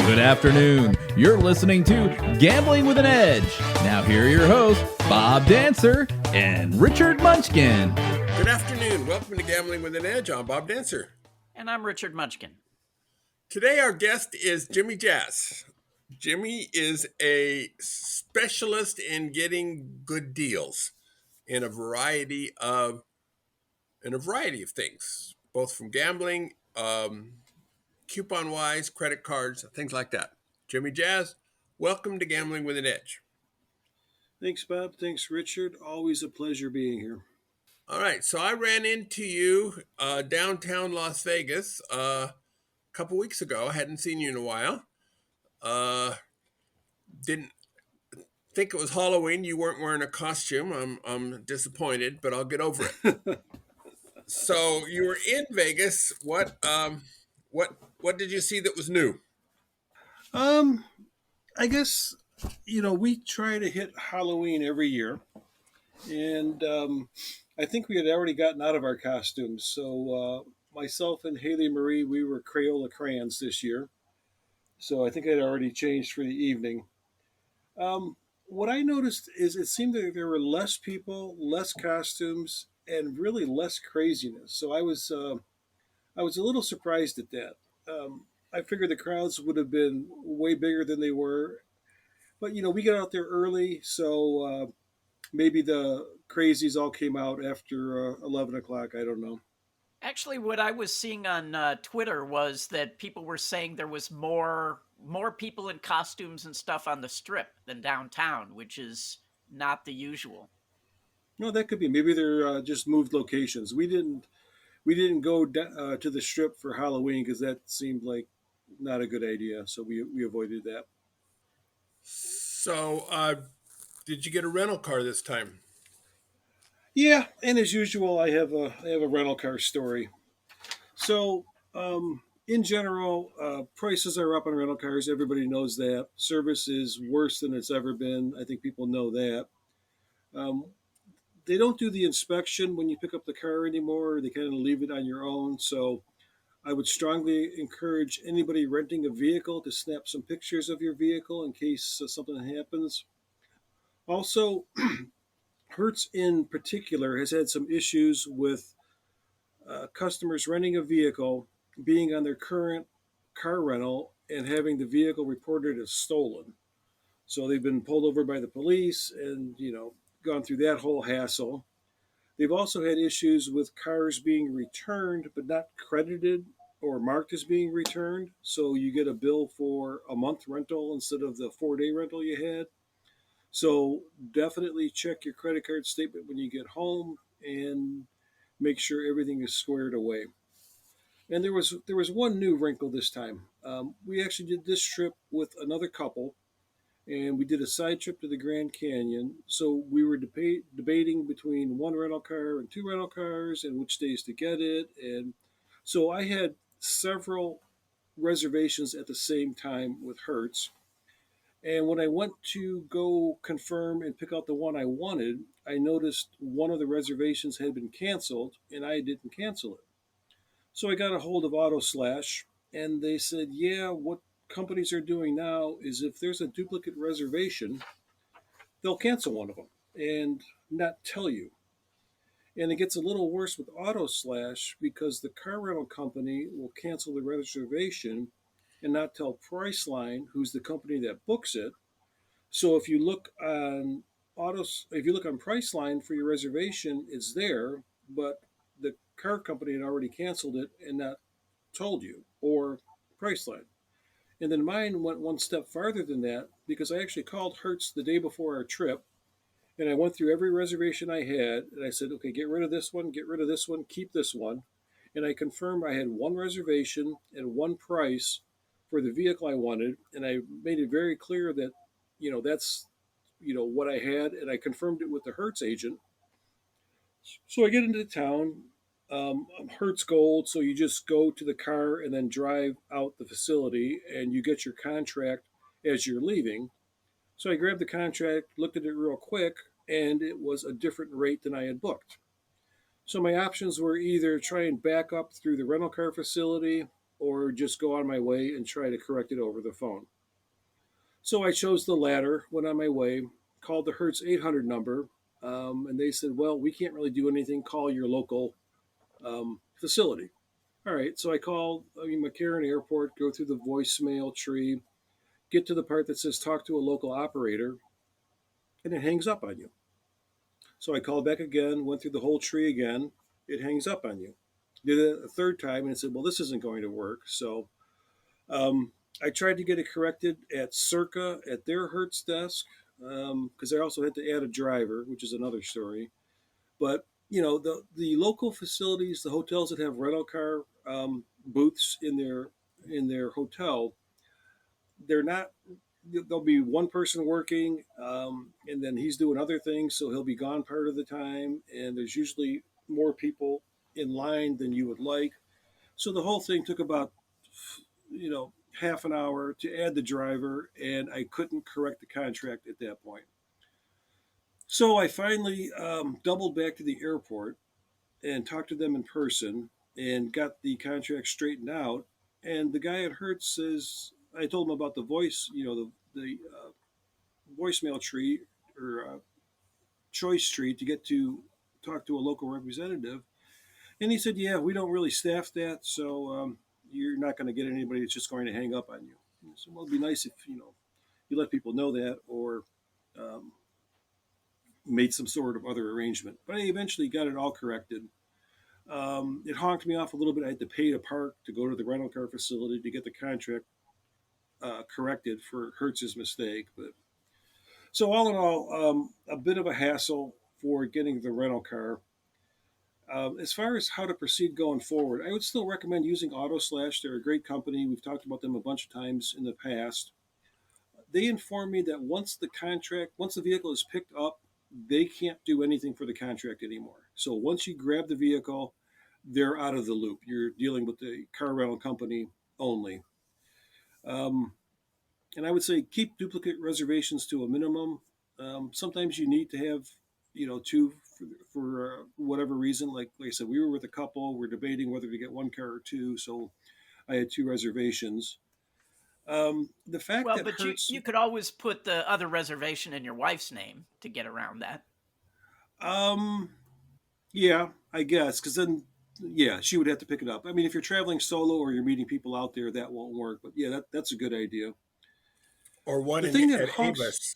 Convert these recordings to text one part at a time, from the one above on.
Good afternoon. You're listening to Gambling with an Edge. Now here are your hosts, Bob Dancer and Richard Munchkin. Good afternoon. Welcome to Gambling with an Edge. I'm Bob Dancer. And I'm Richard Munchkin. Today our guest is Jimmy Jazz. Jimmy is a specialist in getting good deals in a variety of things, both from gambling, coupon-wise, credit cards, things like that. Jimmy Jazz, welcome to Gambling with an Edge. Thanks, Bob. Thanks, Richard. Always a pleasure being here. All right, so I ran into you downtown Las Vegas a couple weeks ago. I hadn't seen you in a while. Didn't think it was Halloween. You weren't wearing a costume. I'm disappointed, but I'll get over it. So you were in Vegas. What did you see that was new? I guess, we try to hit Halloween every year. And I think we had already gotten out of our costumes. So myself and Haley Marie, we were Crayola crayons this year. So I think I'd already changed for the evening. What I noticed is it seemed that there were less people, less costumes, and really less craziness. So I was a little surprised at that. I figured the crowds would have been way bigger than they were. But, we got out there early, so maybe the crazies all came out after 11 o'clock. I don't know. Actually, what I was seeing on Twitter was that people were saying there was more people in costumes and stuff on the Strip than downtown, which is not the usual. No, that could be. Maybe they're just moved locations. We didn't go to the Strip for Halloween because that seemed like not a good idea. So we avoided that. So did you get a rental car this time? Yeah, and as usual, I have a rental car story. So in general, prices are up on rental cars. Everybody knows that. Service is worse than it's ever been. I think people know that. They don't do the inspection when you pick up the car anymore. They kind of leave it on your own. So I would strongly encourage anybody renting a vehicle to snap some pictures of your vehicle in case something happens. Also, Hertz in particular has had some issues with customers renting a vehicle, being on their current car rental, and having the vehicle reported as stolen. So they've been pulled over by the police and, gone through that whole hassle. They've also had issues with cars being returned but not credited or marked as being returned. So you get a bill for a month rental instead of the 4-day rental you had. So definitely check your credit card statement when you get home and make sure everything is squared away. And there was one new wrinkle this time. We actually did this trip with another couple, and we did a side trip to the Grand Canyon. So we were debating between one rental car and two rental cars and which days to get it. And so I had several reservations at the same time with Hertz. And when I went to go confirm and pick out the one I wanted, I noticed one of the reservations had been canceled and I didn't cancel it. So I got a hold of AutoSlash and they said, yeah, what companies are doing now is if there's a duplicate reservation, they'll cancel one of them and not tell you. And it gets a little worse with AutoSlash because the car rental company will cancel the reservation and not tell Priceline, who's the company that books it. So if you look on Priceline for your reservation, it's there, but the car company had already canceled it and not told you, or Priceline. And then mine went one step farther than that because I actually called Hertz the day before our trip, and I went through every reservation I had, and I said, okay, get rid of this one, keep this one. And I confirmed I had one reservation and one price for the vehicle I wanted, and I made it very clear that, that's, what I had, and I confirmed it with the Hertz agent. So I get into town. Hertz Gold, so you just go to the car and then drive out the facility, and you get your contract as you're leaving. So I grabbed the contract, looked at it real quick, and it was a different rate than I had booked. So my options were either try and back up through the rental car facility or just go on my way and try to correct it over the phone. So I chose the latter, went on my way, called the Hertz 800 number, and they said, well, we can't really do anything. Call your local facility. All right, so I call McCarran Airport, go through the voicemail tree, get to the part that says talk to a local operator, and it hangs up on you. So I called back again, went through the whole tree again, it hangs up on you. Did it a third time, and it said, well, this isn't going to work. So I tried to get it corrected at Circa at their Hertz desk because I also had to add a driver, which is another story. But the local facilities, the hotels that have rental car booths in their hotel, they're not. There'll be one person working, and then he's doing other things, so he'll be gone part of the time. And there's usually more people in line than you would like. So the whole thing took about half an hour to add the driver, and I couldn't correct the contract at that point. So I finally doubled back to the airport and talked to them in person and got the contract straightened out. And the guy at Hertz says, I told him about the the voicemail tree or choice tree to get to talk to a local representative. And he said, yeah, we don't really staff that, so you're not going to get anybody that's just going to hang up on you. So, well, it'd be nice if you let people know that, or um, made some sort of other arrangement. But I eventually got it all corrected. It honked me off a little bit. I had to pay to park to go to the rental car facility to get the contract corrected for Hertz's mistake. But so all in all, a bit of a hassle for getting the rental car. As far as how to proceed going forward, I would still recommend using AutoSlash. They're a great company. We've talked about them a bunch of times in the past. They inform me that once the vehicle is picked up, they can't do anything for the contract anymore. So once you grab the vehicle, they're out of the loop. You're dealing with the car rental company only. Um, and I would say keep duplicate reservations to a minimum. Sometimes you need to have, two for whatever reason. Like I said, we were with a couple. We're debating whether to get one car or two, so I had two reservations. The fact Well, that but you Hertz, you could always put the other reservation in your wife's name to get around that. um, yeah, I guess, because then, yeah, she would have to pick it up. I mean, if you're traveling solo or you're meeting people out there, that won't work. But yeah, that's a good idea. Or one The thing that at honks, Avis.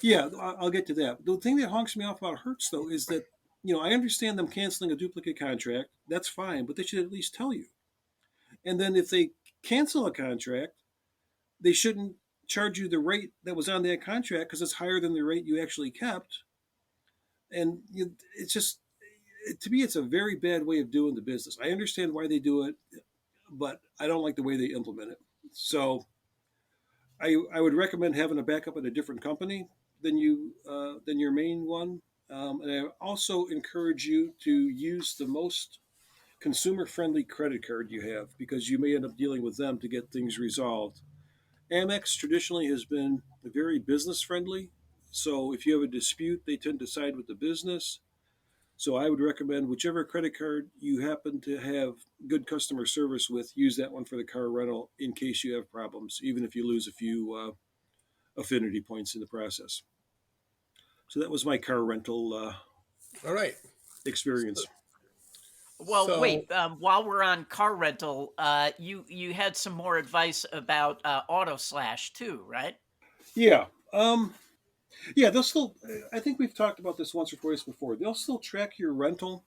yeah, I'll get to that. The thing that honks me off about Hertz, though, is that, I understand them canceling a duplicate contract. That's fine, but they should at least tell you. And then if they cancel a contract, they shouldn't charge you the rate that was on that contract because it's higher than the rate you actually kept. And it's just, to me, it's a very bad way of doing the business. I understand why they do it, but I don't like the way they implement it. So I would recommend having a backup at a different company than your main one. And I also encourage you to use the most consumer friendly credit card you have because you may end up dealing with them to get things resolved. Amex traditionally has been very business friendly. So if you have a dispute, they tend to side with the business. So I would recommend whichever credit card you happen to have good customer service with, use that one for the car rental in case you have problems, even if you lose a few affinity points in the process. So that was my car rental All right. experience. Well, So wait. While we're on car rental, you had some more advice about Auto Slash too, right? Yeah. Yeah, they'll still, I think we've talked about this once or twice before. They'll still track your rental,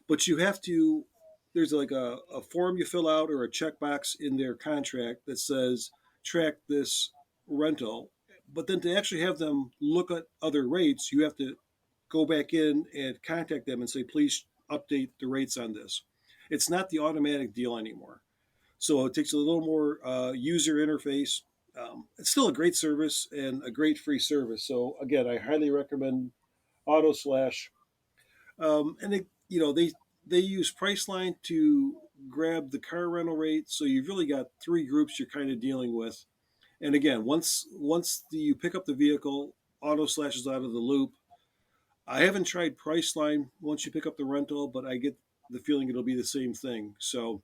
but you have to, there's like a form you fill out or a checkbox in their contract that says track this rental. But then to actually have them look at other rates, you have to go back in and contact them and say, please update the rates on this. It's not the automatic deal anymore. So it takes a little more user interface. It's still a great service and a great free service. So again, I highly recommend Auto Slash. And they use Priceline to grab the car rental rate. So you've really got three groups you're kind of dealing with. And again, once you pick up the vehicle, Auto Slash is out of the loop. I haven't tried Priceline once you pick up the rental, but I get the feeling it'll be the same thing. So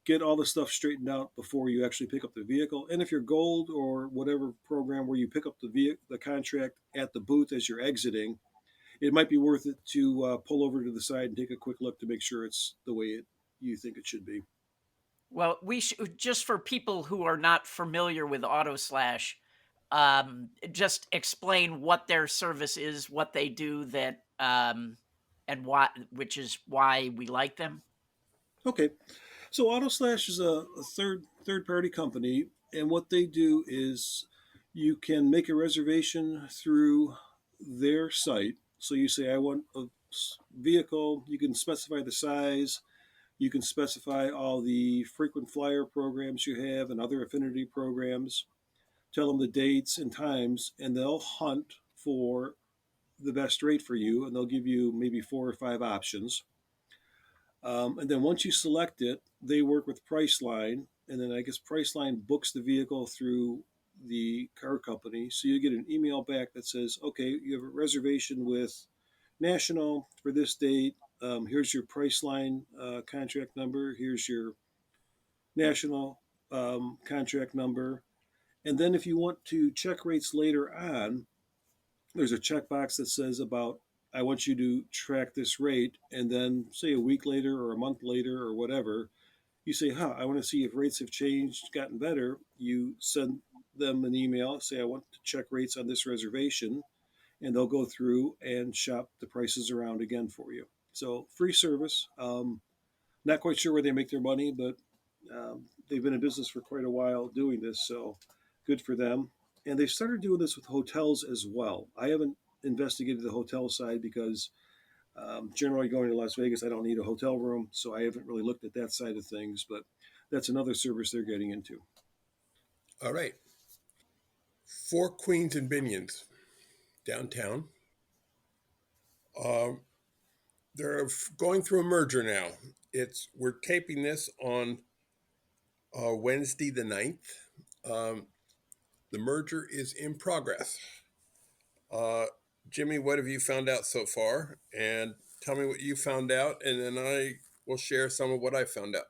get all the stuff straightened out before you actually pick up the vehicle. And if you're gold or whatever program where you pick up the contract at the booth as you're exiting, it might be worth it to pull over to the side and take a quick look to make sure it's the way you think it should be. Well, we should, just for people who are not familiar with AutoSlash, just explain what their service is, what they do, that and why, which is why we like them. Okay, so AutoSlash is a third party company, and what they do is you can make a reservation through their site. So you say, I want a vehicle. You can specify the size. You can specify all the frequent flyer programs you have and other affinity programs. Tell them the dates and times, and they'll hunt for the best rate for you, and they'll give you maybe 4 or 5 options. And then once you select it, they work with Priceline, and then I guess Priceline books the vehicle through the car company. So you get an email back that says, okay, you have a reservation with National for this date. Here's your Priceline contract number. Here's your National contract number. And then if you want to check rates later on, there's a checkbox that says about, I want you to track this rate. And then say a week later or a month later or whatever, you say, I want to see if rates have changed, gotten better. You send them an email, say, I want to check rates on this reservation. And they'll go through and shop the prices around again for you. So free service. Not quite sure where they make their money, but they've been in business for quite a while doing this. So good for them. And they've started doing this with hotels as well. I haven't investigated the hotel side because generally going to Las Vegas, I don't need a hotel room. So I haven't really looked at that side of things, but that's another service they're getting into. All right. 4 Queens and Binions downtown. They're going through a merger now. We're taping this on Wednesday the 9th. The merger is in progress. Jimmy, what have you found out so far? And tell me what you found out, and then I will share some of what I found out.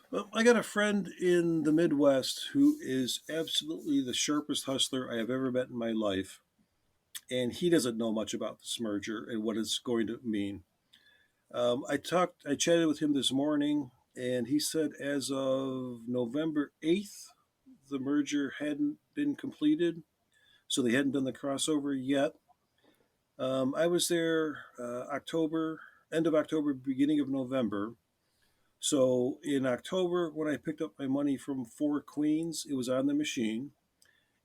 Well, I got a friend in the Midwest who is absolutely the sharpest hustler I have ever met in my life. And he doesn't know much about this merger and what it's going to mean. I chatted with him this morning, and he said as of November 8th, the merger hadn't been completed, so they hadn't done the crossover yet. I was there end of October, beginning of November. So in October, when I picked up my money from 4 Queens, it was on the machine.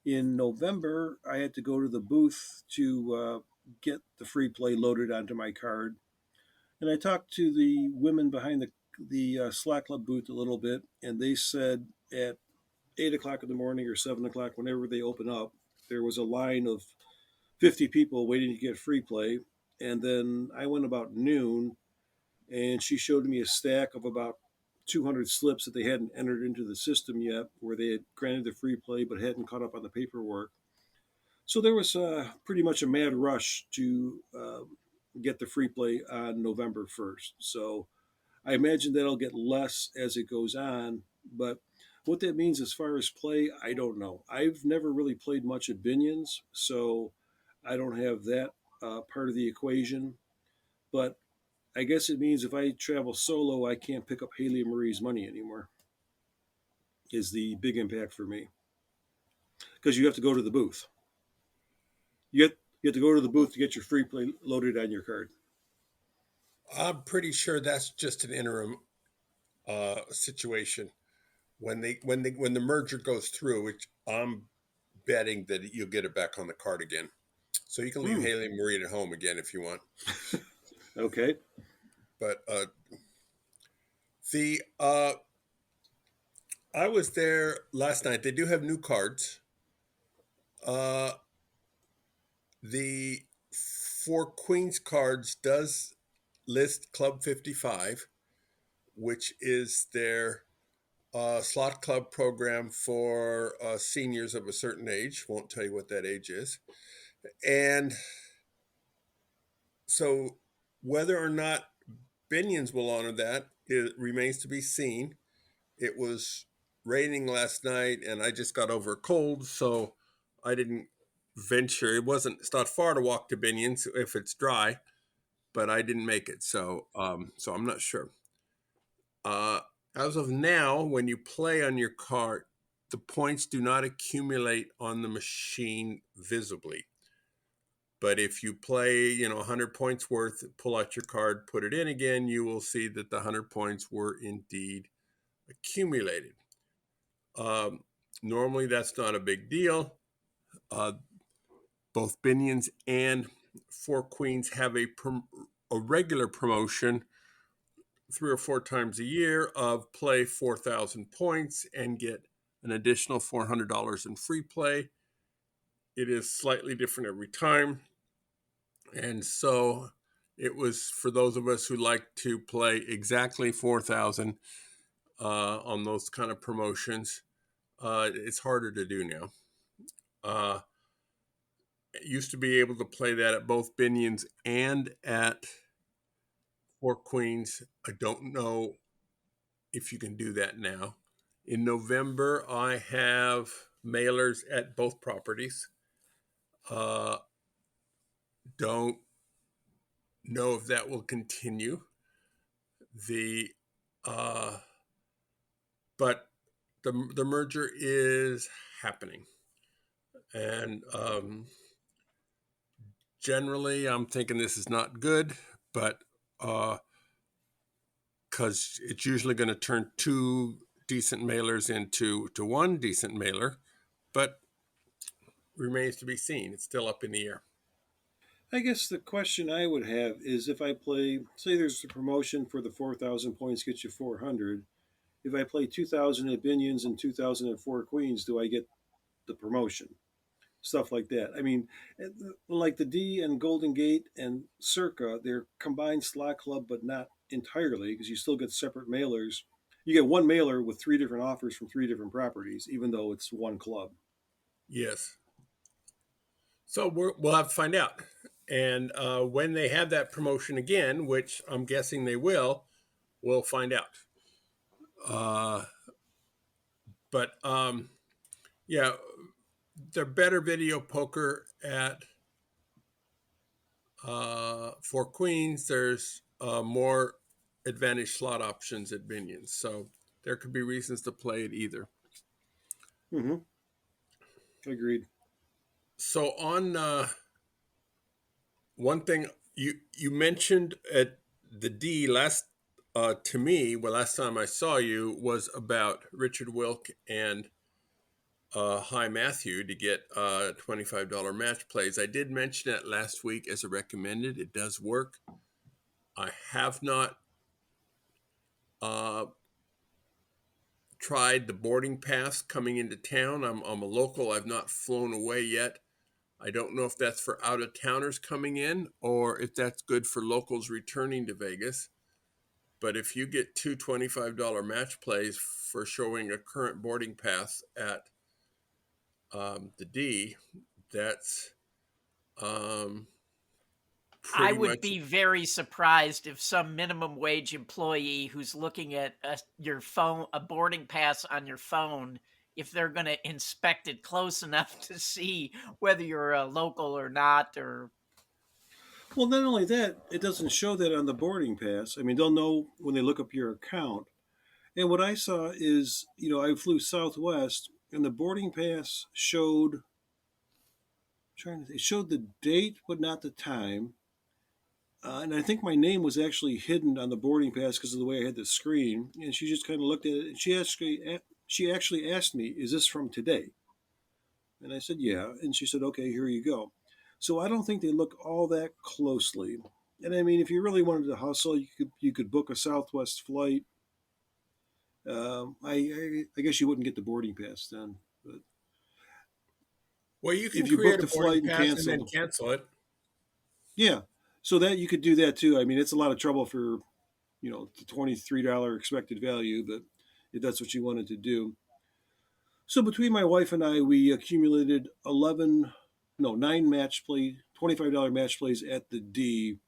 In November, I had to go to the booth to get the free play loaded onto my card. And I talked to the women behind the Slack Club booth a little bit, and they said at 8 o'clock in the morning or 7 o'clock, whenever they open up, there was a line of 50 people waiting to get free play. And then I went about noon, and she showed me a stack of about 200 slips that they hadn't entered into the system yet, where they had granted the free play but hadn't caught up on the paperwork. So there was pretty much a mad rush to get the free play on November 1st. So I imagine that'll get less as it goes on. But what that means as far as play, I don't know. I've never really played much at Binions, so I don't have that part of the equation. But I guess it means if I travel solo, I can't pick up Haley and Marie's money anymore, is the big impact for me. Because you have to go to the booth. You have to go to the booth to get your free play loaded on your card. I'm pretty sure that's just an interim situation. When the merger goes through, which I'm betting that you'll get it back on the card again. So you can leave Haley and Marie at home again if you want. Okay. But I was there last night. They do have new cards. The 4 Queens cards does list Club 55, which is their slot club program for seniors of a certain age. Won't tell you what that age is. And so whether or not Binions will honor that, it remains to be seen. It was raining last night, and I just got over a cold, so I didn't venture. It's not far to walk to Binion's if it's dry, but I didn't make it, so I'm not sure. Uh, as of now, when you play on your cart, the points do not accumulate on the machine visibly. But if you play, 100 points worth, pull out your card, put it in again, you will see that the 100 points were indeed accumulated. Normally, that's not a big deal. Both Binions and Four Queens have a regular promotion 3 or 4 times a year of play 4,000 points and get an additional $400 in free play. It is slightly different every time. And so it was for those of us who like to play exactly 4,000 on those kind of promotions. It's harder to do now. Used to be able to play that at both Binions and at Four Queens. I don't know if you can do that now. In November, I have mailers at both properties. Don't know if that will continue. But the merger is happening, and generally, I'm thinking this is not good, but because it's usually going to turn 2 decent mailers into one decent mailer, but remains to be seen. It's still up in the air. I guess the question I would have is if I play, say there's a promotion for the 4,000 points gets you 400. If I play 2,000 at Binions and 2,000 at Four Queens, do I get the promotion? Stuff like that. I mean, like the D and Golden Gate and Circa, they're combined slot club, but not entirely because you still get separate mailers. You get one mailer with 3 different offers from 3 different properties, even though it's one club. Yes. So we'll have to find out. And when they have that promotion again, which I'm guessing they will, we'll find out. But yeah, the better video poker at Four Queens. There's more advantage slot options at Binions. So there could be reasons to play it either. Mm-hmm. Agreed. So on one thing you mentioned at the D last to me, last time I saw you was about Richard Wilk and Hi Matthew to get $25 match plays. I did mention it last week as a recommended. It does work. I have not tried the boarding pass coming into town. I'm a local. I've not flown away yet. I don't know if that's for out-of-towners coming in or if that's good for locals returning to Vegas. But if you get 2 $25 match plays for showing a current boarding pass at the D, that's I pretty would much. be very surprised if some minimum wage employee who's looking at your phone, a boarding pass on your phone, if they're going to inspect it close enough to see whether you're a local or not. Or Well, not only that, it doesn't show that on the boarding pass. I mean, they'll know when they look up your account. And what I saw is, I flew Southwest, and the boarding pass showed. It showed the date, but not the time. And I think my name was actually hidden on the boarding pass because of the way I had the screen. And she just kind of looked at it, and she actually asked me, "Is this from today?" And I said, "Yeah." And she said, "Okay, here you go." So I don't think they look all that closely. And I mean, if you really wanted to hustle, you could book a Southwest flight. I guess you wouldn't get the boarding pass then. But Well, you can if you create booked a a flight boarding and pass and then canceled, cancel it. yeah. So that you could do that too. I mean, it's a lot of trouble for the $23 expected value, but if that's what you wanted to do. So between my wife and I, we accumulated 9 match play $25 match plays at the D.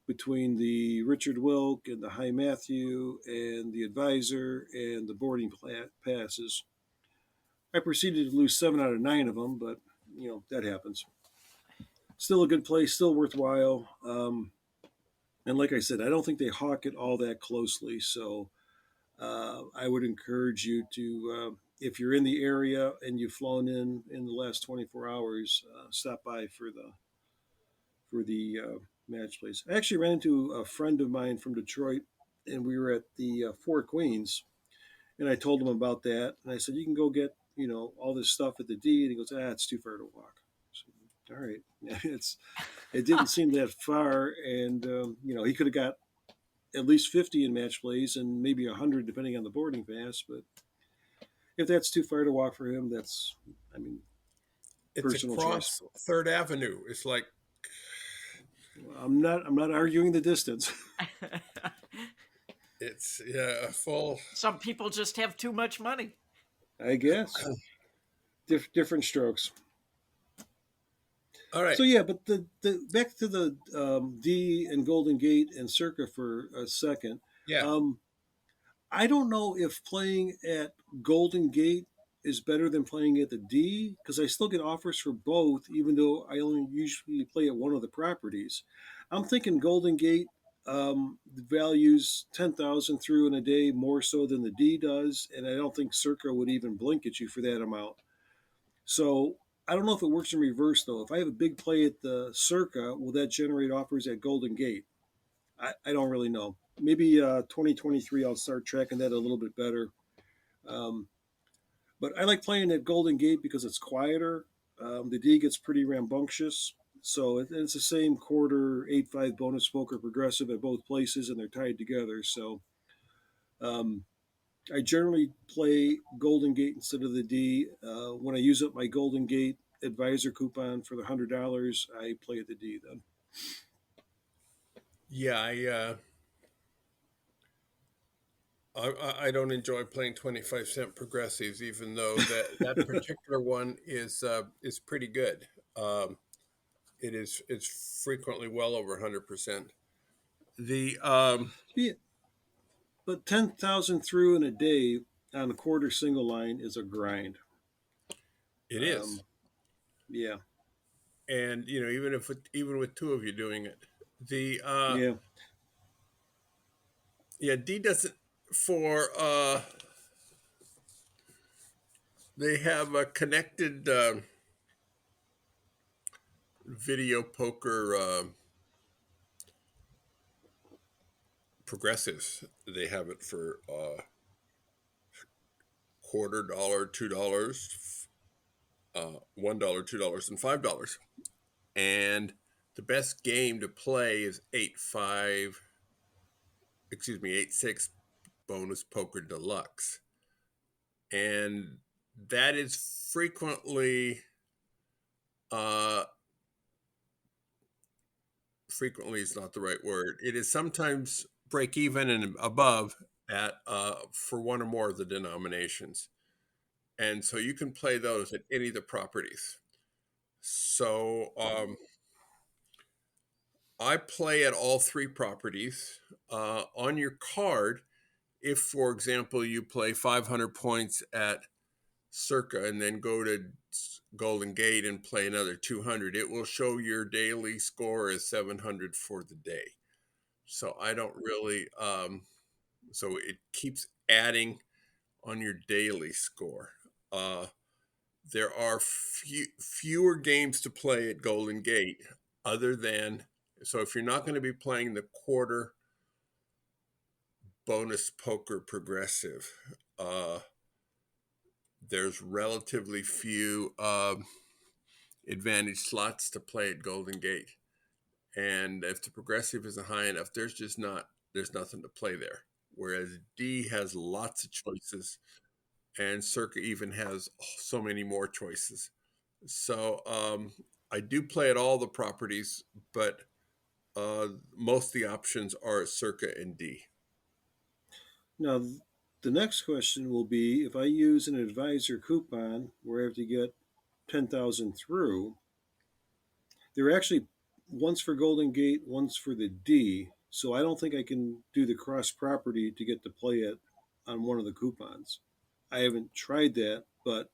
between the Richard Wilk and the High Matthew and the advisor and the boarding passes. I proceeded to lose 7 out of 9 of them, but that happens. Still a good play, still worthwhile. And like I said, I don't think they hawk it all that closely. So I would encourage you to, if you're in the area and you've flown in the last 24 hours, stop by for the match plays. I actually ran into a friend of mine from Detroit, and we were at the Four Queens, and I told him about that, and I said, "You can go get all this stuff at the D," and he goes, "It's too far to walk." So, all right, it didn't seem that far, and he could have got at least 50 in match plays and maybe 100 depending on the boarding pass, but if that's too far to walk for him, it's personal across choice. Third Avenue. It's like I'm not arguing the distance. it's full. Some people just have too much money. I guess different strokes. All right. So yeah, but the back to the D and Golden Gate and Circa for a second. Yeah. I don't know if playing at Golden Gate is better than playing at the D, because I still get offers for both, even though I only usually play at one of the properties. I'm thinking Golden Gate values 10,000 through in a day more so than the D does, and I don't think Circa would even blink at you for that amount. So I don't know if it works in reverse though. If I have a big play at the Circa, will that generate offers at Golden Gate? I don't really know. Maybe 2023 I'll start tracking that a little bit better. But I like playing at Golden Gate because it's quieter. The D gets pretty rambunctious. So it's the same quarter, 8-5 bonus poker progressive at both places, and they're tied together. So I generally play Golden Gate instead of the D. When I use up my Golden Gate advisor coupon for the $100, I play at the D then. Yeah, I don't enjoy playing 25-cent progressives, even though that particular one is pretty good. It's frequently well over 100%. The Yeah, but 10,000 through in a day on a quarter single line is a grind. It is. Yeah. And even with two of you doing it, the D doesn't for they have a connected video poker progressives. They have it for $0.25, $2, $1, $2, and $5. And the best game to play is 8-6 bonus poker deluxe. And that is frequently is not the right word. It is sometimes break even and above at for one or more of the denominations. And so you can play those at any of the properties. So I play at all three properties. On your card, if, for example, you play 500 points at Circa and then go to Golden Gate and play another 200, it will show your daily score as 700 for the day. So I don't really, so it keeps adding on your daily score. There are fewer games to play at Golden Gate other than, so if you're not going to be playing the quarter bonus poker progressive, there's relatively few advantage slots to play at Golden Gate. And if the progressive isn't high enough, there's nothing to play there. Whereas D has lots of choices, and Circa even has so many more choices. So I do play at all the properties, but most of the options are at Circa and D. Now, the next question will be, if I use an advisor coupon where I have to get 10,000 through, they're actually one's for Golden Gate, one's for the D. So I don't think I can do the cross property to get to play it on one of the coupons. I haven't tried that, but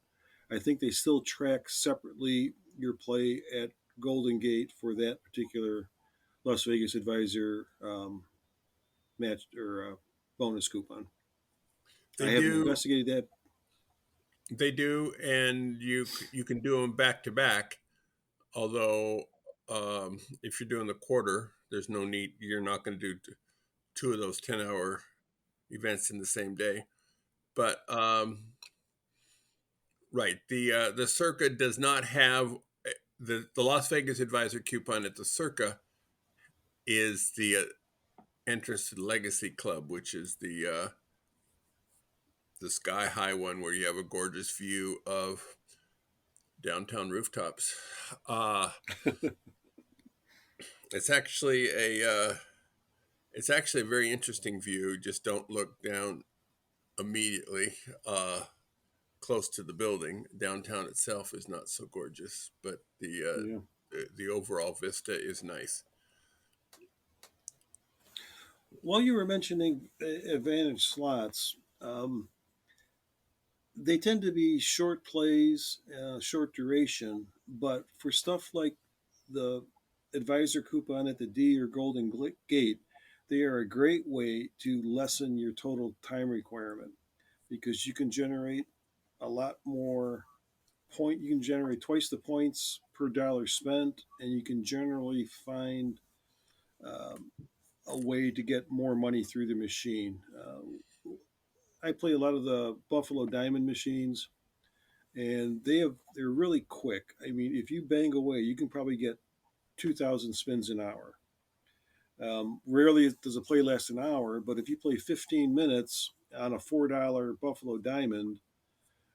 I think they still track separately your play at Golden Gate for that particular Las Vegas Advisor match or bonus coupon. I They haven't do. investigated that. They do, and you can do them back to back. Although, if you're doing the quarter, there's no need. You're not going to do two of those 10-hour events in the same day. But right, the Circa does not have the Las Vegas Advisor coupon at the Circa is the entrance to the Legacy Club, which is the sky high one where you have a gorgeous view of downtown rooftops. It's actually a very interesting view. Just don't look down immediately close to the building. Downtown itself is not so gorgeous, but the overall vista is nice. While you were mentioning advantage slots, they tend to be short plays, short duration, but for stuff like the advisor coupon at the D or Golden Gate, they are a great way to lessen your total time requirement because you can generate a lot more point. You can generate twice the points per dollar spent, and you can generally find a way to get more money through the machine. I play a lot of the Buffalo Diamond machines, and they're really quick. I mean, if you bang away, you can probably get 2,000 spins an hour. Rarely does a play last an hour, but if you play 15 minutes on a $4 Buffalo Diamond,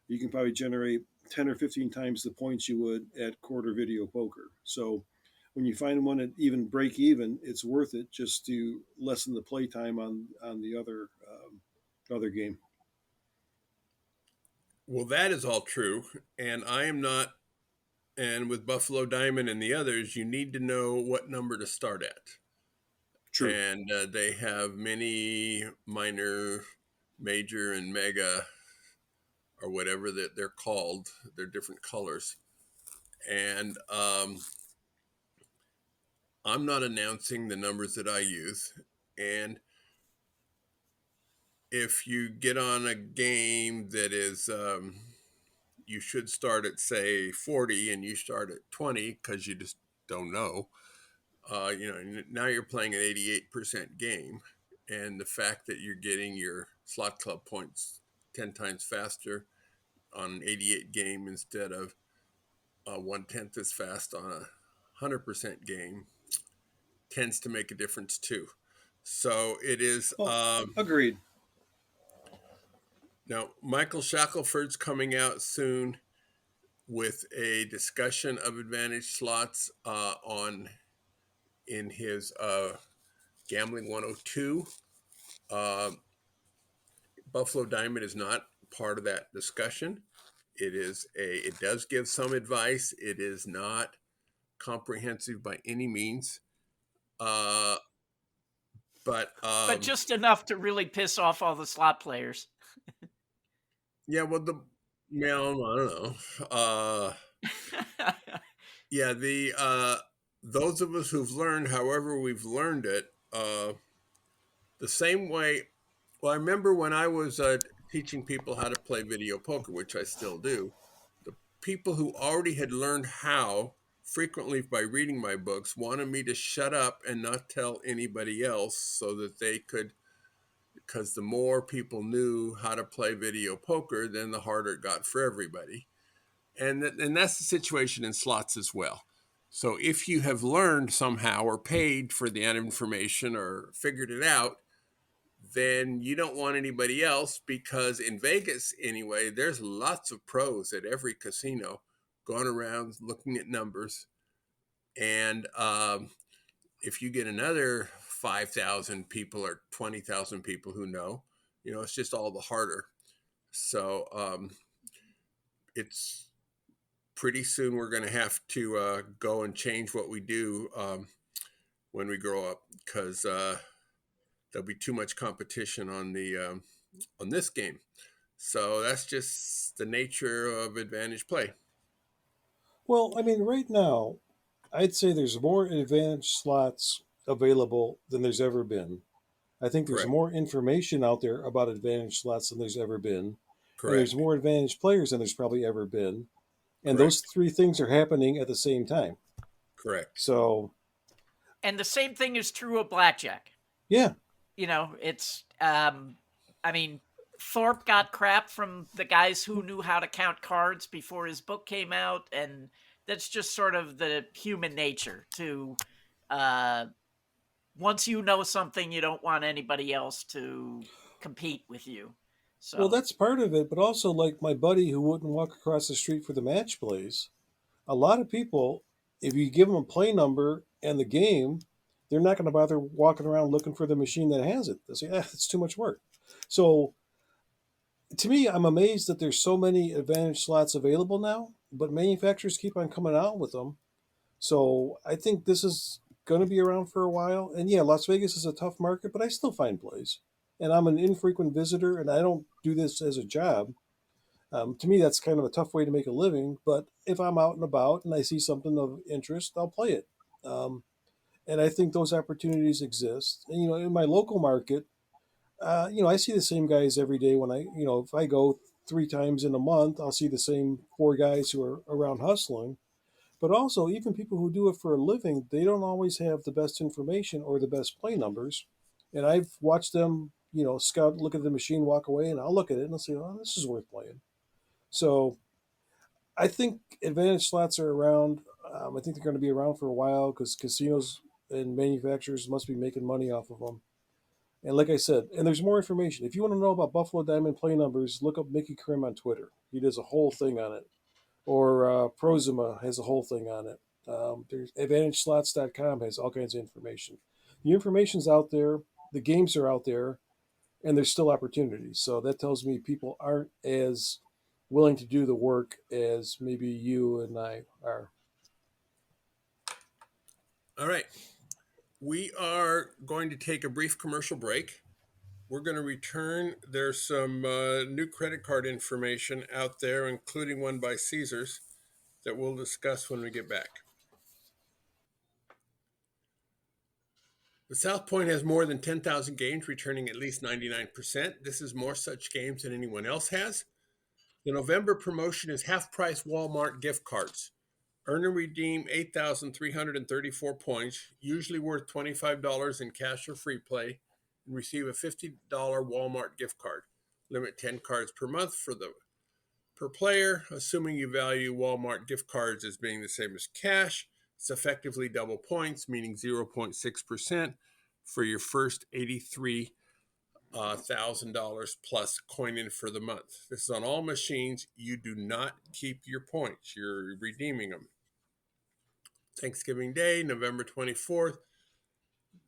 you can probably generate 10 or 15 times the points you would at quarter video poker. So when you find one at even break even, it's worth it just to lessen the play time on the other game. Well, that is all true, and I am not. And with Buffalo Diamond and the others, you need to know what number to start at. True. And they have many minor, major, and mega, or whatever that they're called. They're different colors. And I'm not announcing the numbers that I use. And if you get on a game that is, you should start at, say, 40 and you start at 20 because you just don't know. Now you're playing an 88% game, and the fact that you're getting your slot club points 10 times faster on an 88 game instead of 1/10 as fast on a 100% game tends to make a difference too. So it is. Agreed. Now, Michael Shackelford's coming out soon with a discussion of advantage slots in his Gambling 102. Buffalo Diamond is not part of that discussion. It does give some advice. It is not comprehensive by any means. But just enough to really piss off all the slot players. Yeah, well, I don't know. Yeah, those of us who've learned, however we've learned it, the same way. Well, I remember when I was teaching people how to play video poker, which I still do. The people who already had learned how, frequently by reading my books, wanted me to shut up and not tell anybody else so that they could. Because the more people knew how to play video poker, then the harder it got for everybody. And that's the situation in slots as well. So if you have learned somehow or paid for the information or figured it out, then you don't want anybody else, because in Vegas anyway, there's lots of pros at every casino going around looking at numbers. And if you get another 5,000 people or 20,000 people who know, it's just all the harder. So it's pretty soon we're going to have to go and change what we do when we grow up, because there'll be too much competition on this game. So that's just the nature of advantage play. Well, I mean, right now, I'd say there's more advantage slots available than there's ever been. I think there's Correct. more information out there about advantage slots than there's ever been. And there's Correct. more advantage players than there's probably ever been. And those Correct. three things are happening at the same time. Correct. So, And the same thing is true of blackjack. yeah. It's, I mean, Thorpe got crap from the guys who knew how to count cards before his book came out. And that's just sort of the human nature to, once you know something, you don't want anybody else to compete with you. So, Well, that's part of it. But also, like my buddy who wouldn't walk across the street for the match plays, a lot of people, if you give them a play number and the game, they're not going to bother walking around looking for the machine that has it. They say, it's too much work. So, to me, I'm amazed that there's so many advantage slots available now, but manufacturers keep on coming out with them. So I think this is going to be around for a while. And yeah, Las Vegas is a tough market, but I still find plays. And I'm an infrequent visitor, and I don't do this as a job. To me, that's kind of a tough way to make a living. But if I'm out and about and I see something of interest, I'll play it. Um, and I think those opportunities exist. And in my local market, I see the same guys every day. When if I go 3 times in a month, I'll see the same 4 guys who are around hustling. But also, even people who do it for a living, they don't always have the best information or the best play numbers. And I've watched them, scout, look at the machine, walk away, and I'll look at it and I'll say, oh, this is worth playing. So I think advantage slots are around. I think they're going to be around for a while because casinos and manufacturers must be making money off of them. And like I said, and there's more information. If you want to know about Buffalo Diamond play numbers, look up Mickey Krim on Twitter. He does a whole thing on it. Or Prozima has a whole thing on it. There's AdvantageSlots.com has all kinds of information. The information's out there. The games are out there. And there's still opportunities. So that tells me people aren't as willing to do the work as maybe you and I are. All right. We are going to take a brief commercial break. We're going to return. There's some new credit card information out there, including one by Caesars, that we'll discuss when we get back. The South Point has more than 10,000 games, returning at least 99%. This is more such games than anyone else has. The November promotion is half-price Walmart gift cards. Earn and redeem 8,334 points, usually worth $25 in cash or free play, and receive a $50 Walmart gift card. Limit 10 cards per month per player, assuming you value Walmart gift cards as being the same as cash. It's effectively double points, meaning 0.6% for your first $83,000 plus coin in for the month. This is on all machines. You do not keep your points. You're redeeming them. Thanksgiving Day, November 24th,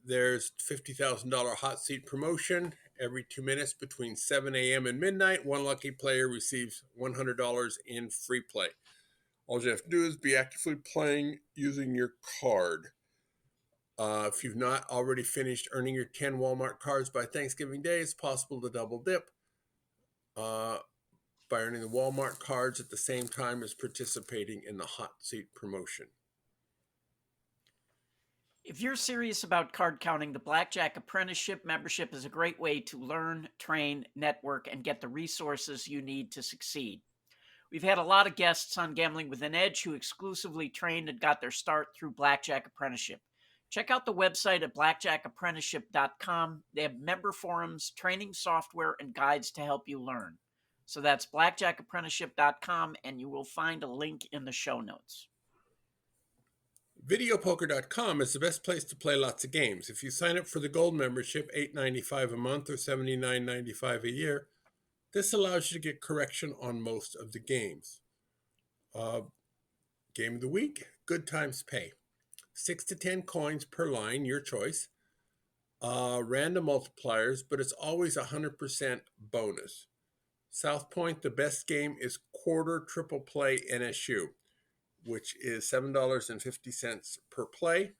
there's $50,000 hot seat promotion. Every 2 minutes between 7 a.m. and midnight, one lucky player receives $100 in free play. All you have to do is be actively playing using your card. If you've not already finished earning your 10 Walmart cards by Thanksgiving Day, it's possible to double dip by earning the Walmart cards at the same time as participating in the hot seat promotion. if you're serious about card counting, the Blackjack Apprenticeship membership is a great way to learn, train, network, and get the resources you need to succeed. We've had a lot of guests on Gambling with an Edge who exclusively trained and got their start through Blackjack Apprenticeship. Check out the website at blackjackapprenticeship.com. They have member forums, training software, and guides to help you learn. So that's blackjackapprenticeship.com, and you will find a link in the show notes. Videopoker.com is the best place to play lots of games. If you sign up for the gold membership, $8.95 a month or $79.95 a year, this allows you to get correction on most of the games. Game of the week, good times pay. 6 to 10 coins per line, your choice. Random multipliers, but it's always 100% bonus. South Point, the best game is quarter triple play NSU. which is $7.50 per play.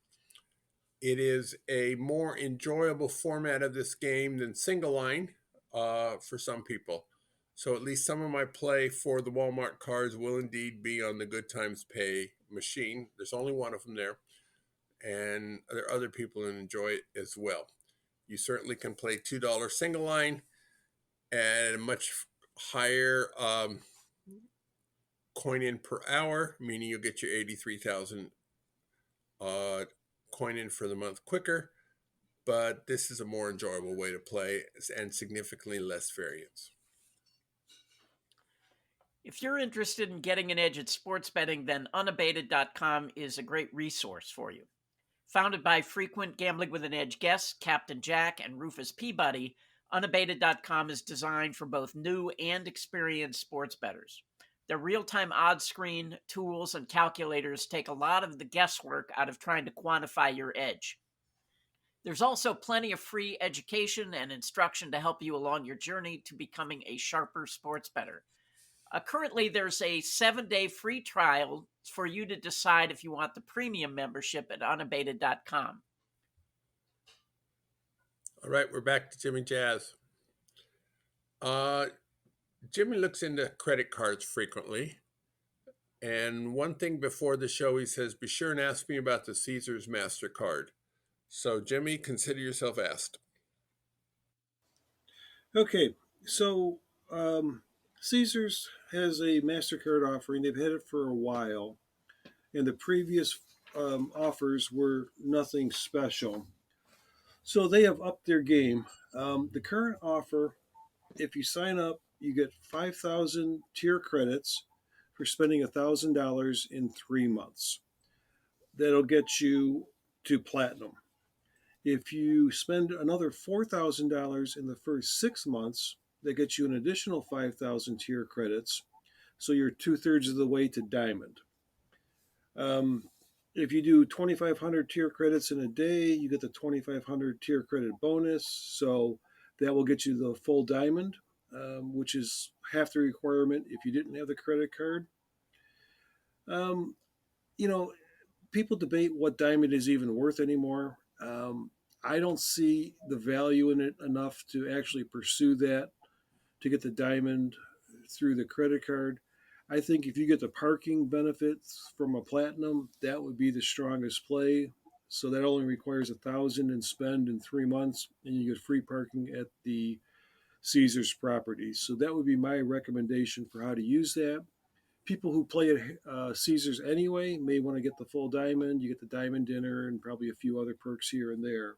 It is a more enjoyable format of this game than single line for some people. So at least some of my play for the Walmart cards will indeed be on the Good Times Pay machine. There's only one of them there. And there are other people who enjoy it as well. You certainly can play $2 single line at a much higher coin in per hour, meaning you'll get your 83,000 coin in for the month quicker. But this is a more enjoyable way to play and significantly less variance. If you're interested in getting an edge at sports betting, then unabated.com is a great resource for you. Founded by frequent Gambling with an Edge guests Captain Jack and Rufus Peabody, unabated.com is designed for both new and experienced sports bettors. Their real-time odds screen, tools, and calculators take a lot of the guesswork out of trying to quantify your edge. There's also plenty of free education and instruction to help you along your journey to becoming a sharper sports bettor. Currently, there's a 7-day free trial for you to decide if you want the premium membership at unabated.com. All right, we're back to Jimmy Jazz. Jimmy looks into credit cards frequently. And one thing before the show, he says, be sure and ask me about the Caesars MasterCard. So, Jimmy, consider yourself asked. Okay, so Caesars has a MasterCard offering. They've had it for a while, and the previous offers were nothing special. So they have upped their game. The current offer, if you sign up, you get 5,000 tier credits for spending $1,000 in 3 months. That'll get you to platinum. If you spend another $4,000 in the first 6 months, that gets you an additional 5,000 tier credits. So you're 2/3 of the way to diamond. If you do 2,500 tier credits in a day, you get the 2,500 tier credit bonus. So that will get you the full diamond, which is half the requirement if you didn't have the credit card. People debate what diamond is even worth anymore. I don't see the value in it enough to actually pursue that to get the diamond through the credit card. I think if you get the parking benefits from a platinum, that would be the strongest play. So that only requires $1,000 in spend in 3 months, and you get free parking at the Caesars properties. So that would be my recommendation for how to use that. People who play at Caesars anyway may want to get the full diamond. You get the diamond dinner and probably a few other perks here and there.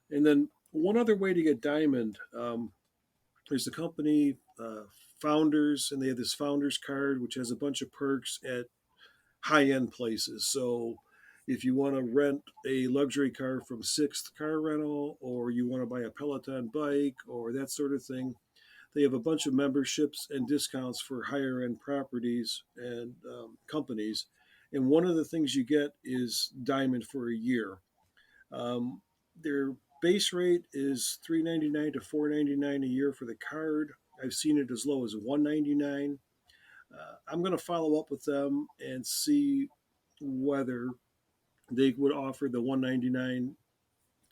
And then one other way to get diamond, there's the company Founders, and they have this Founders card, which has a bunch of perks at high-end places. So if you want to rent a luxury car from Sixth Car Rental, or you want to buy a Peloton bike or that sort of thing, they have a bunch of memberships and discounts for higher-end properties and companies. And one of the things you get is diamond for a year. Their base rate is $399 to $499 a year for the card. I've seen it as low as $199. I'm going to follow up with them and see whether they would offer the $199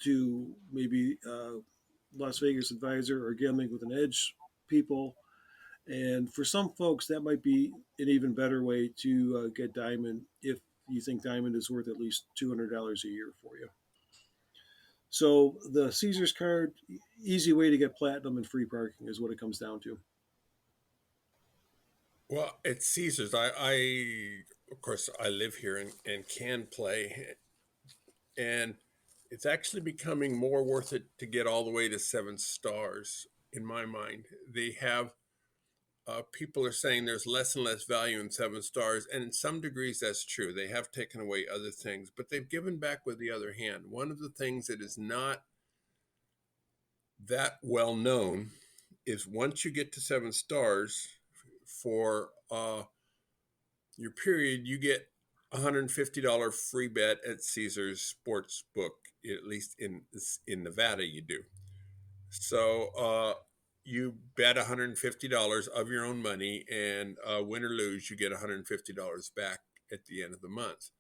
to maybe Las Vegas Advisor or Gambling with an Edge people. And for some folks, that might be an even better way to get diamond if you think diamond is worth at least $200 a year for you. So the Caesars card, easy way to get platinum and free parking is what it comes down to. Well, at Caesars, I of course, I live here and can play. And it's actually becoming more worth it to get all the way to 7 stars, in my mind. They have, people are saying there's less and less value in 7 stars. And in some degrees, that's true. They have taken away other things, but they've given back with the other hand. One of the things that is not that well known is once you get to 7 stars for your period, you get $150 free bet at Caesars Sportsbook, at least in Nevada you do. So you bet $150 of your own money, and win or lose, you get $150 back at the end of the month.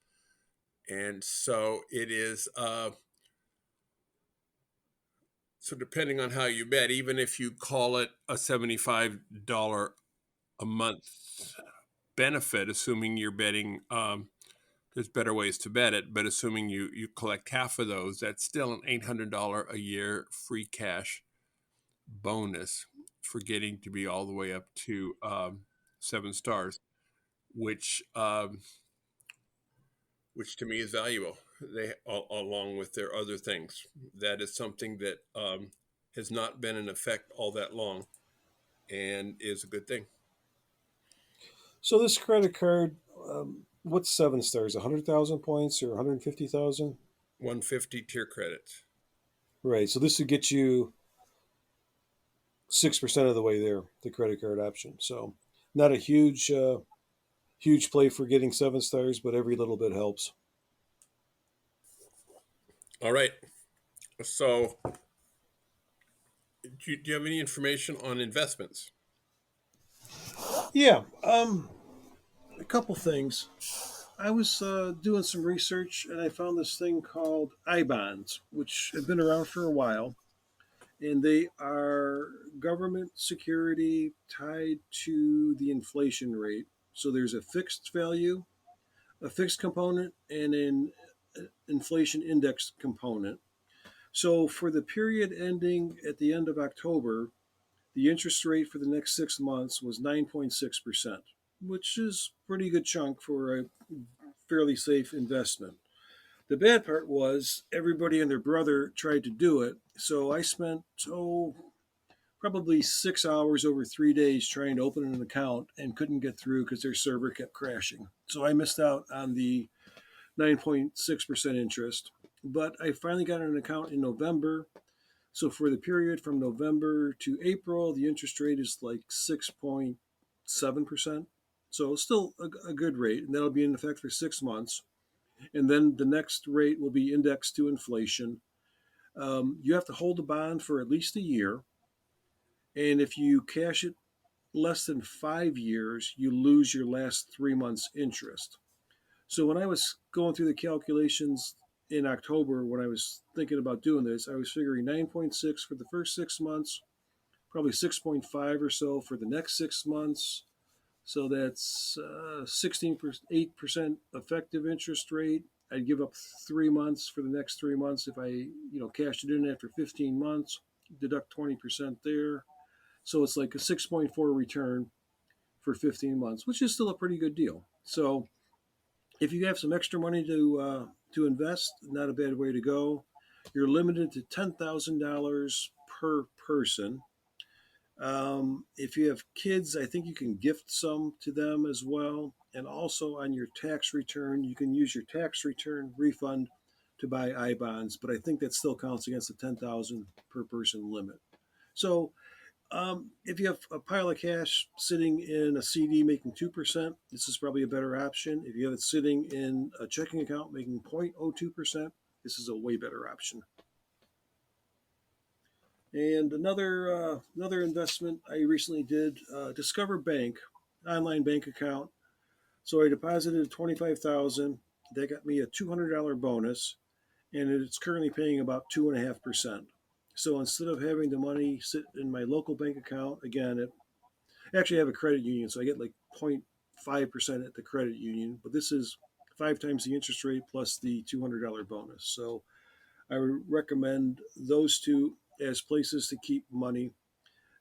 And so it is. So depending on how you bet, even if you call it a $75 a month benefit, assuming you're betting, there's better ways to bet it, but assuming you collect half of those, that's still an $800 a year free cash bonus for getting to be all the way up to 7 stars, which to me is valuable. They along with their other things, that is something that has not been in effect all that long, and is a good thing. So this credit card, what's 7 stars? 100,000 points or 150,000? 150 tier credits. Right. So this would get you 6% of the way there, the credit card option. So not a huge play for getting 7 stars, but every little bit helps. All right. So, do you have any information on investments? Yeah. A couple things. I was doing some research and I found this thing called I bonds, which have been around for a while, and they are government security tied to the inflation rate. So there's a fixed value, a fixed component, and an inflation index component. So for the period ending at the end of October, the interest rate for the next 6 months was 9.6%, which is a pretty good chunk for a fairly safe investment. The bad part was everybody and their brother tried to do it. So I spent, probably 6 hours over 3 days trying to open an account and couldn't get through because their server kept crashing. So I missed out on the 9.6% interest. But I finally got an account in November. So for the period from November to April, the interest rate is like 6.7%. So still a good rate, and that'll be in effect for 6 months. And then the next rate will be indexed to inflation. You have to hold the bond for at least a year. And if you cash it less than 5 years, you lose your last 3 months' interest. So when I was going through the calculations in October, when I was thinking about doing this, I was figuring 9.6 for the first 6 months, probably 6.5 or so for the next 6 months. So that's 16.8% effective interest rate. I'd give up 3 months for the next 3 months if I, cashed it in after 15 months, deduct 20% there. So it's like a 6.4 return for 15 months, which is still a pretty good deal. So if you have some extra money to invest, not a bad way to go. You're limited to $10,000 per person. If you have kids, I think you can gift some to them as well. And also on your tax return, you can use your tax return refund to buy I bonds, but I think that still counts against the 10,000 per person limit. So if you have a pile of cash sitting in a CD making 2%, this is probably a better option. If you have it sitting in a checking account making 0.02%, this is a way better option. And another investment I recently did, Discover Bank, online bank account. So I deposited 25,000. That got me a $200 bonus, and it's currently paying about 2.5%. So instead of having the money sit in my local bank account, again, actually I have a credit union, so I get like 0.5% at the credit union, but this is 5 times the interest rate plus the $200 bonus. So I would recommend those two as places to keep money.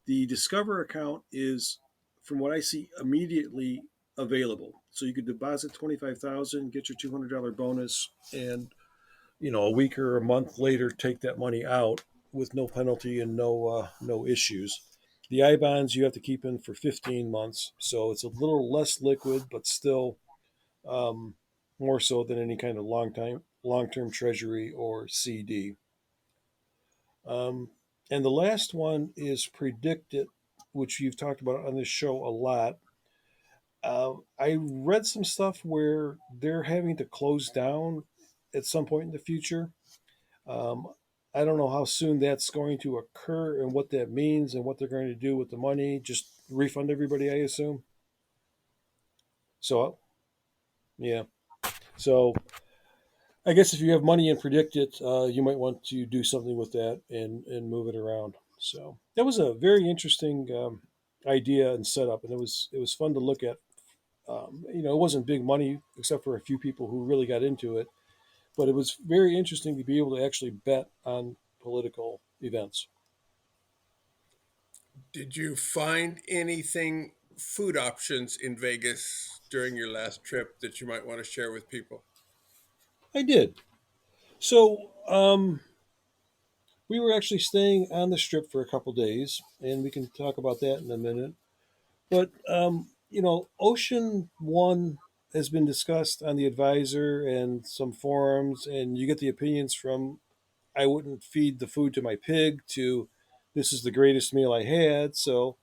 The Discover account is, from what I see, immediately available. So you could deposit 25,000, get your $200 bonus, and a week or a month later take that money out with no penalty and no issues. The I bonds you have to keep in for 15 months, so it's a little less liquid, but still more so than any kind of long-term treasury or CD. And the last one is Predicted, which you've talked about on this show a lot. I read some stuff where they're having to close down at some point in the future. Um, I don't know how soon that's going to occur and what that means and what they're going to do with the money. Just refund everybody, I assume. So, yeah. So, I guess if you have money and predict it, you might want to do something with that and move it around. So that was a very interesting idea and setup, and it was fun to look at. It wasn't big money except for a few people who really got into it, but it was very interesting to be able to actually bet on political events. Did you find anything food options in Vegas during your last trip that you might want to share with people? I did. So we were actually staying on the strip for a couple days, and we can talk about that in a minute. But Ocean One has been discussed on the Advisor and some forums, and you get the opinions from I wouldn't feed the food to my pig to this is the greatest meal I had. So,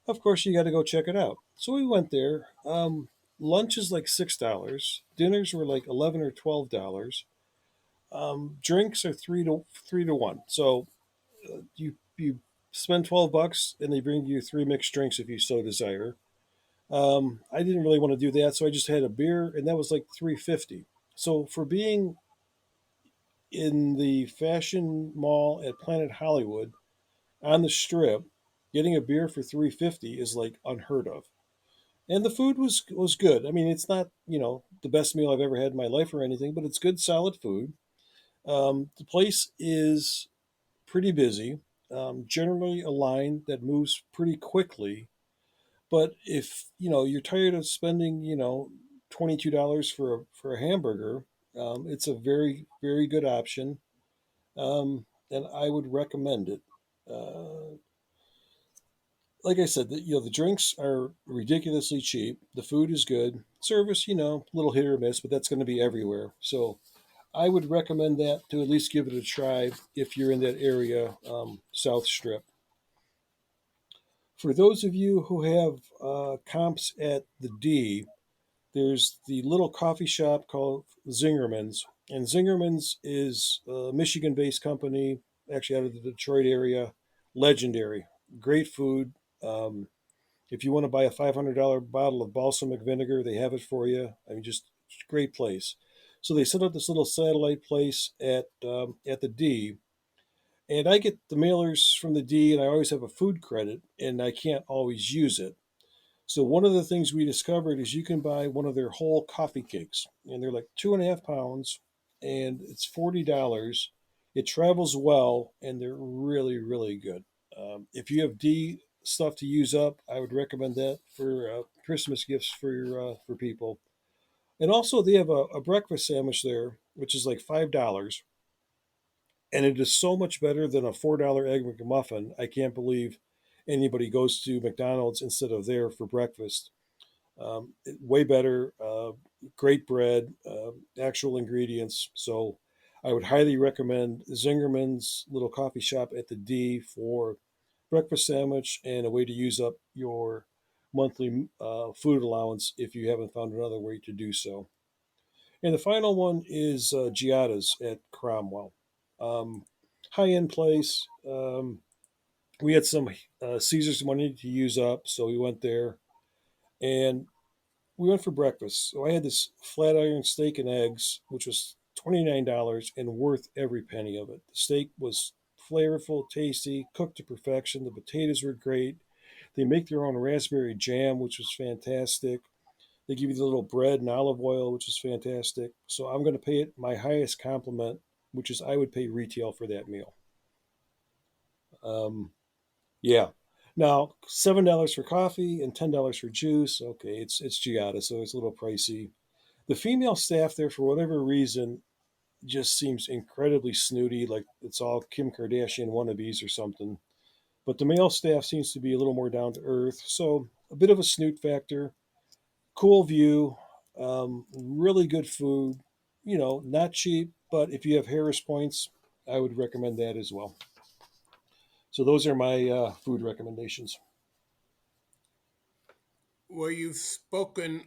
of course, you got to go check it out. So we went there. Lunch is like $6. Dinners were like 11 or $12. Drinks are three to one. So you spend $12 and they bring you three mixed drinks if you so desire. I didn't really want to do that, so I just had a beer, and that was like 350. So for being in the fashion mall at Planet Hollywood on the strip, getting a beer for 350 is like unheard of. And the food was good. I mean, it's not the best meal I've ever had in my life or anything, but it's good, solid food. The place is pretty busy. Generally a line that moves pretty quickly. But if you're tired of spending $22 for a hamburger, it's a very very good option, and I would recommend it. Uh, like I said, the drinks are ridiculously cheap. The food is good. Service, a little hit or miss, but that's going to be everywhere. So I would recommend that to at least give it a try if you're in that area, South Strip. For those of you who have comps at the D, there's the little coffee shop called Zingerman's, and Zingerman's is a Michigan-based company, actually out of the Detroit area. Legendary, great food. Um, if you want to buy a $500 bottle of balsamic vinegar, they have it for you. I mean, just great place. So they set up this little satellite place at the D, and I get the mailers from the D, and I always have a food credit, and I can't always use it. So one of the things we discovered is you can buy one of their whole coffee cakes, and they're like 2.5 pounds, and it's $40. It travels well, and they're really really good. If you have D stuff to use up, I would recommend that for Christmas gifts for people. And also they have a breakfast sandwich there, which is like $5, and it is so much better than a $4 egg McMuffin. I can't believe anybody goes to McDonald's instead of there for breakfast. Way better, great bread, actual ingredients. So I would highly recommend Zingerman's little coffee shop at the D for breakfast sandwich and a way to use up your monthly food allowance if you haven't found another way to do so. And the final one is Giada's at Cromwell. Um, High end place. We had some Caesar's money to use up, so we went there. And we went for breakfast. So I had this flat iron steak and eggs, which was $29 and worth every penny of it. The steak was flavorful, tasty, cooked to perfection. The potatoes were great. They make their own raspberry jam, which was fantastic. They give you the little bread and olive oil, which is fantastic. So I'm going to pay it my highest compliment, which is I would pay retail for that meal. Um, yeah. Now $7 for coffee and $10 for juice. Okay, it's Giada, so it's a little pricey. The female staff there, for whatever reason, just seems incredibly snooty, like it's all Kim Kardashian wannabes or something. But the male staff seems to be a little more down to earth, so a bit of a snoot factor. Cool view, really good food. Not cheap, but if you have Harris points, I would recommend that as well. So those are my food recommendations. Well, you've spoken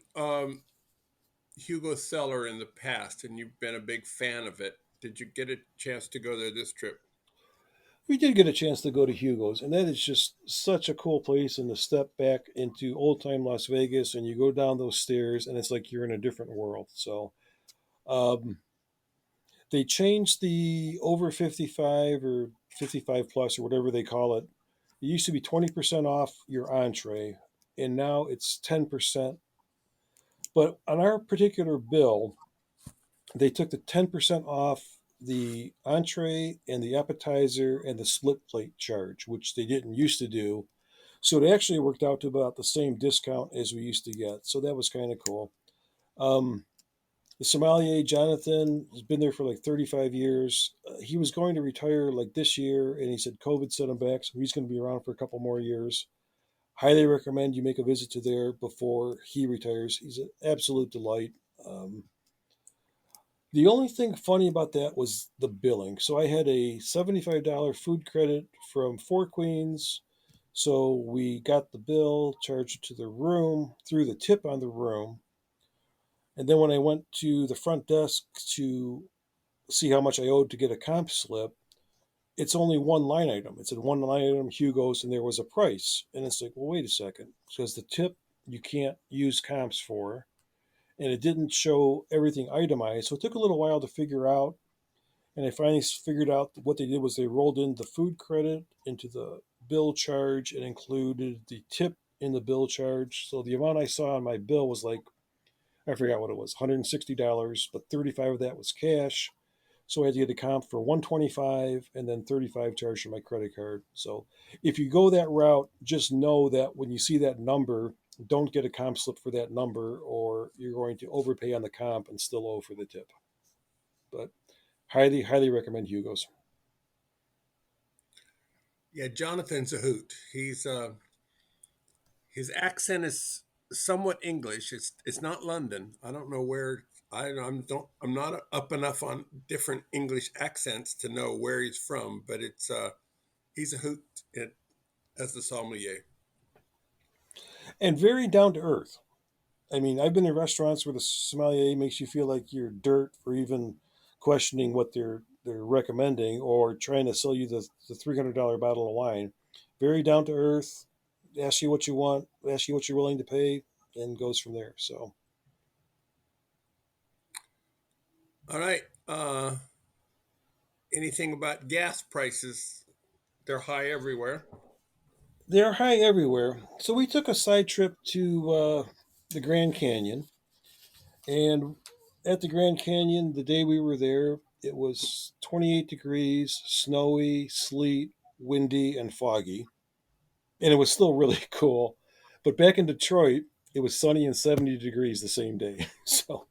Hugo Cellar in the past, and you've been a big fan of it. Did you get a chance to go there this trip? We did get a chance to go to Hugo's, and that is just such a cool place. And to step back into old time Las Vegas, and you go down those stairs, and it's like you're in a different world. So um, they changed the over 55 or 55 plus or whatever they call it. It used to be 20% off your entree, and now it's 10%. But on our particular bill, they took the 10% off the entree and the appetizer and the split plate charge, which they didn't used to do. So it actually worked out to about the same discount as we used to get. So that was kind of cool. Um, the sommelier, Jonathan, has been there for like 35 years. He was going to retire like this year, and he said COVID set him back. So he's going to be around for a couple more years. Highly recommend you make a visit to there before he retires. He's an absolute delight. Um, The only thing funny about that was the billing. So I had a $75 food credit from Four Queens. So we got the bill, charged it to the room, threw the tip on the room. And then when I went to the front desk to see how much I owed to get a comp slip, it's only one line item. It said one line item, Hugo's, and there was a price. And it's like, well, wait a second. Because the tip you can't use comps for, and it didn't show everything itemized. So it took a little while to figure out. And I finally figured out what they did was they rolled in the food credit into the bill charge and included the tip in the bill charge. So the amount I saw on my bill was like, I forgot what it was, $160, but 35 of that was cash. So I had to get a comp for 125 and then 35 charged for my credit card. So if you go that route, just know that when you see that number, don't get a comp slip for that number, or you're going to overpay on the comp and still owe for the tip. But highly, highly recommend Hugo's. Yeah, Jonathan's a hoot. His accent is somewhat English. It's not London. I don't know where. I'm not up enough on different English accents to know where he's from, but he's a hoot as the sommelier. And very down to earth. I mean, I've been in restaurants where the sommelier makes you feel like you're dirt for even questioning what they're recommending or trying to sell you the $300 bottle of wine. Very down to earth. Ask you what you want, ask you what you're willing to pay, and goes from there. So All right. Anything about gas prices? They're high everywhere. they're high everywhere. So we took a side trip to the Grand Canyon, and at the Grand Canyon, the day we were there, it was 28 degrees, snowy, sleet, windy, and foggy, and it was still really cool. But back in Detroit, it was sunny and 70 degrees the same day. So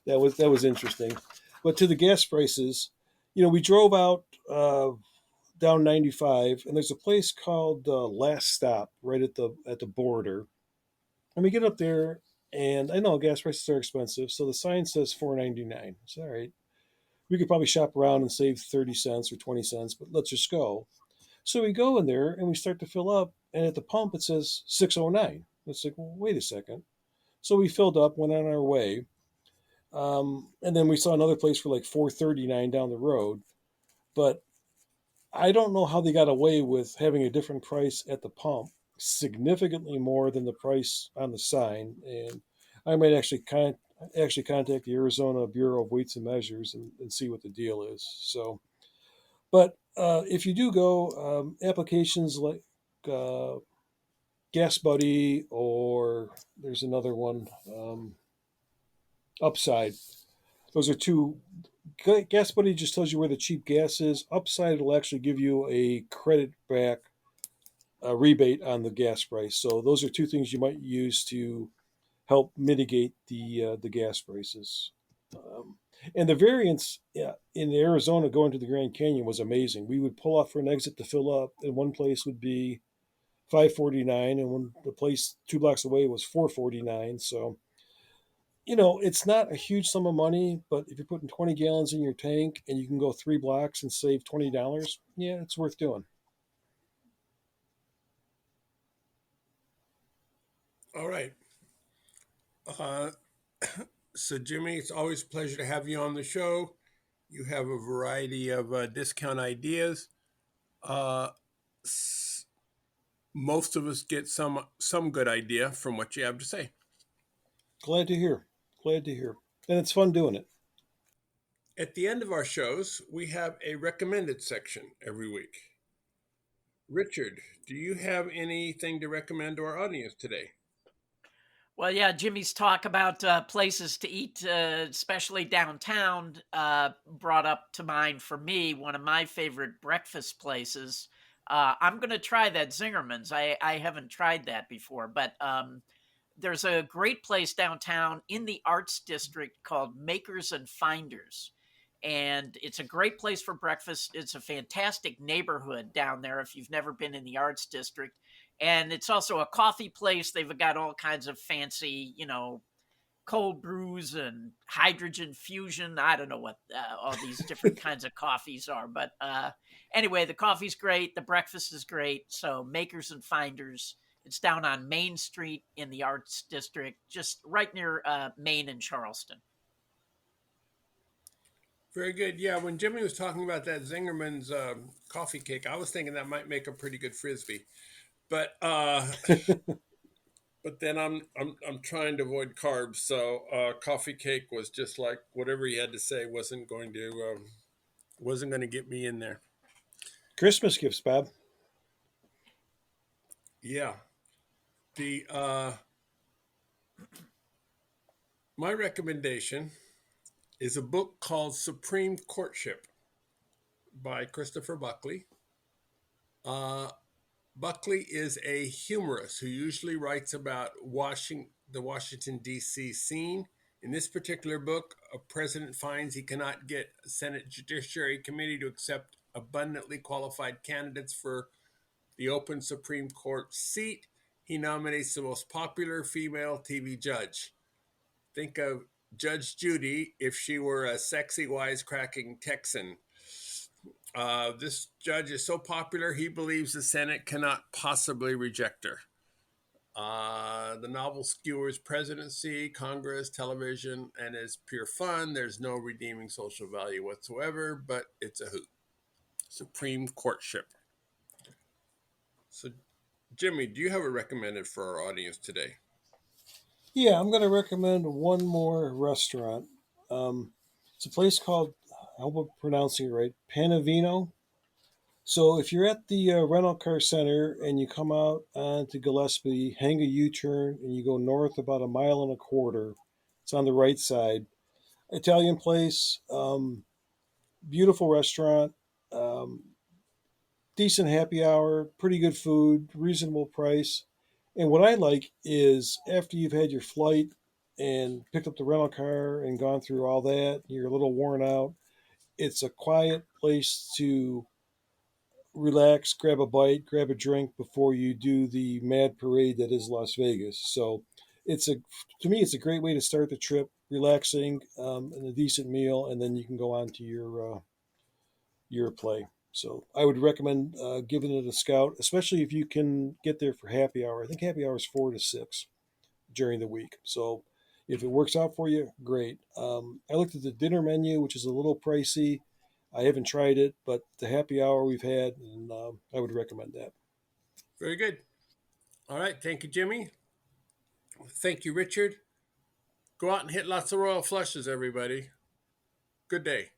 that was interesting. But to the gas prices, we drove out down 95, and there's a place called Last Stop right at the border. And we get up there, and I know gas prices are expensive, so the sign says 4.99. It's all right. We could probably shop around and save 30 cents or 20 cents, but let's just go. So we go in there and we start to fill up, and at the pump it says 609. It's like, well, wait a second. So we filled up, went on our way, and then we saw another place for like 439 down the road. But I don't know how they got away with having a different price at the pump, significantly more than the price on the sign. And I might actually contact the Arizona Bureau of Weights and Measures and see what the deal is. So, but if you do go, applications like uh, Gas Buddy, or there's another one, Upside. Those are two. Gas Buddy just tells you where the cheap gas is. Upside will actually give you a credit back, a rebate on the gas price. So those are two things you might use to help mitigate the gas prices. Um, and the variance, yeah, in Arizona going to the Grand Canyon was amazing. We would pull off for an exit to fill up, and one place would be 549, and when the place 2 blocks away was 449. So it's not a huge sum of money, but if you're putting 20 gallons in your tank and you can go 3 blocks and save $20, yeah, it's worth doing. All right. Uh, so, Jimmy, it's always a pleasure to have you on the show. You have a variety of discount ideas. Uh, s- Most of us get some good idea from what you have to say. Glad to hear. Glad to hear. And it's fun doing it. At the end of our shows, we have a recommended section every week. Richard, do you have anything to recommend to our audience today? Well, yeah, Jimmy's talk about places to eat, especially downtown, brought up to mind for me one of my favorite breakfast places. I'm going to try that Zingerman's. I haven't tried that before, but there's a great place downtown in the Arts District called Makers and Finders. And it's a great place for breakfast. It's a fantastic neighborhood down there if you've never been in the Arts District. And it's also a coffee place. They've got all kinds of fancy, cold brews and hydrogen fusion. I don't know what all these different kinds of coffees are. But anyway, the coffee's great. The breakfast is great. So Makers and Finders. It's down on Main Street in the Arts District, just right near Main and Charleston. Very good. Yeah, when Jimmy was talking about that Zingerman's coffee cake, I was thinking that might make a pretty good frisbee. But but then I'm trying to avoid carbs, so coffee cake was just like whatever he had to say wasn't going to get me in there. Christmas gifts, Bob. Yeah, the my recommendation is a book called Supreme Courtship by Christopher Buckley. Uh, Buckley is a humorist who usually writes about the Washington, D.C. scene. In this particular book, a president finds he cannot get a Senate Judiciary Committee to accept abundantly qualified candidates for the open Supreme Court seat. He nominates the most popular female TV judge. Think of Judge Judy if she were a sexy, wisecracking Texan. This judge is so popular, he believes the Senate cannot possibly reject her. The novel skewers presidency, Congress, television, and is pure fun. There's no redeeming social value whatsoever, but it's a hoot. Supreme Courtship. So, Jimmy, do you have a recommended for our audience today? Yeah, I'm going to recommend one more restaurant. It's a place called, I hope I'm pronouncing it right, Panevino. So if you're at the rental car center and you come out onto Gillespie, hang a U-turn, and you go north about a mile and a quarter, it's on the right side. Italian place, beautiful restaurant, um, decent happy hour, pretty good food, reasonable price. And what I like is after you've had your flight and picked up the rental car and gone through all that, you're a little worn out. It's a quiet place to relax, grab a bite, grab a drink before you do the mad parade that is Las Vegas. So it's a to me it's a great way to start the trip, relaxing, and a decent meal, and then you can go on to your play. So I would recommend giving it a scout, especially if you can get there for happy hour. I think happy hour is 4 to 6 during the week. So if it works out for you, great. I looked at the dinner menu, which is a little pricey. I haven't tried it, but the happy hour we've had, and I would recommend that. Very good. All right. Thank you, Jimmy. Thank you, Richard. Go out and hit lots of royal flushes, everybody. Good day.